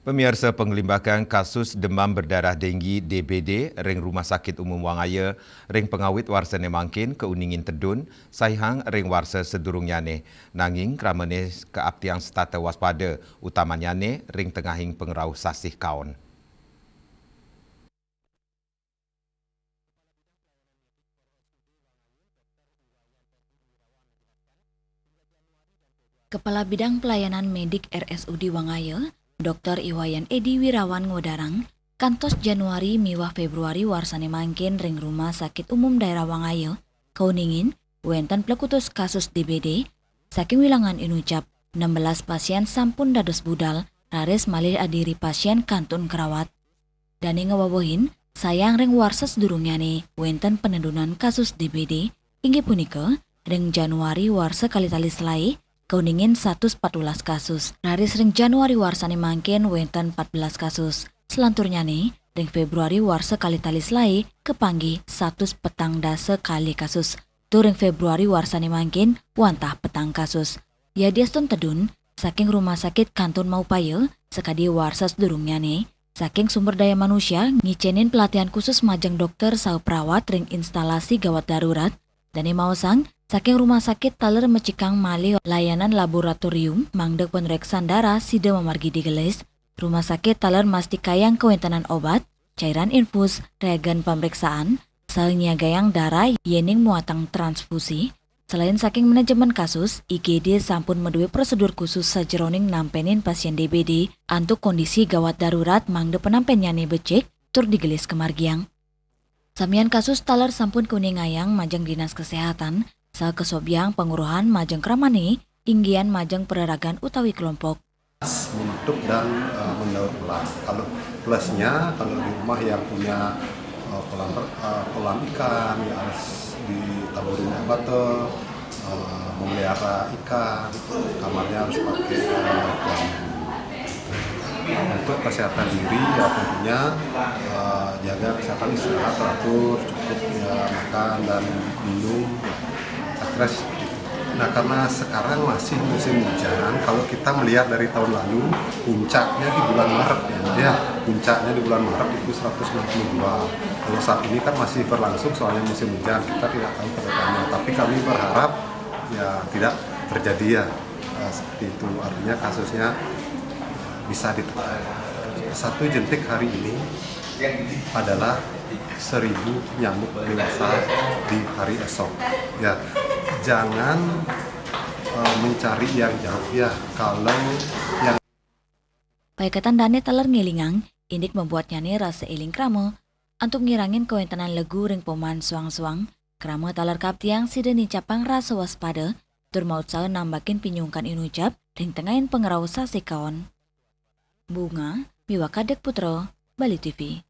Pemirsa, pengelimbakan kasus demam berdarah denggi DBD ring Rumah Sakit Umum Wangaya ring pengawit warsa Nemangkin keuningin tedun saihang ring warsa sedurung nyane nanging kramane keaptiang stata waspada utamanya ne ring tengahing pengerau sasih kaon. Kepala Bidang Pelayanan Medik RSUD Wangaya, Dr. Iwayan Edi Wirawan ngodarang, kantos Januari miwah Februari warsane mangkin ring Rumah Sakit Umum Daerah Wangaya, kauningin, wenten plekutus kasus DBD, saking wilangan inucap 16 pasien sampun dados budal, raris malih adiri pasien kantun kerawat. Dani ngewawohin, sayang ring warsa sedurungyane, wenten penedunan kasus DBD, inggih punika, ring Januari warsa kali-tali selai, kauningin 114 kasus. Raris ring Januari warsane mangkin wenten 14 kasus. Selanturnya nih, ring Februari warsa kali-tali selai kepanggi 100 petang dase kali kasus. Tu ring Februari warsane mangkin wantah petang kasus. Ya diaston tedun, saking rumah sakit kantun Maupaya, sekadi warsa sedurungnya nih, saking sumber daya manusia ngicenin pelatihan khusus majang dokter sau perawat ring instalasi gawat darurat, dani mausang saking rumah sakit taler mecikang malih layanan laboratorium mangdek penreksan darah sida memargi digelis, rumah sakit taler mastikayang kewentanan obat, cairan infus, reagen pemeriksaan, salnya gayang darah yening muatang transfusi. Selain saking manajemen kasus, IGD sampun meduwe prosedur khusus sajeroning nampenin pasien DBD antuk kondisi gawat darurat mangde penampennyane becek tur digelis kemargiang. Samian kasus taler sampun kuningayang majang dinas kesehatan, sa kesobiang penguruhan majang kramane, inggian majang peraragan utawi kelompok. Untuk dan mendaur ulang. Kalau plusnya, kalau di rumah yang punya kolam ikan, ya harus ditaburin air batu, memelihara ikan, kamarnya harus pakai kolam. Untuk kesehatan diri ya tentunya jaga kesehatan istirahat teratur, cukup ya, makan dan minum. Akhirnya seperti itu. Nah karena sekarang masih musim hujan, kalau kita melihat dari tahun lalu puncaknya di bulan Maret ya, puncaknya di bulan Maret itu 162. Kalau saat ini kan masih berlangsung soalnya musim hujan, kita tidak tahu ke depannya. Tapi kami berharap ya tidak terjadi ya seperti itu. Artinya kasusnya bisa ditekan. Satu jentik hari ini adalah 1000 nyamuk dewasa di hari esok. Ya, jangan mencari yang jauh ya. Kalau yang Paikatan dane taler ngilingang, indik membuatnya nih rasa iling kramo, untuk ngirangin kewentanan legu ring poman suang-suang, kramo taler kaptiang sida nicapang rasa waspada, tur maut sae nambakin pinyungkan inucap, ring tengahin pengerau sasi kaon. Bunga, Miwa Kadek Putro, Bali TV.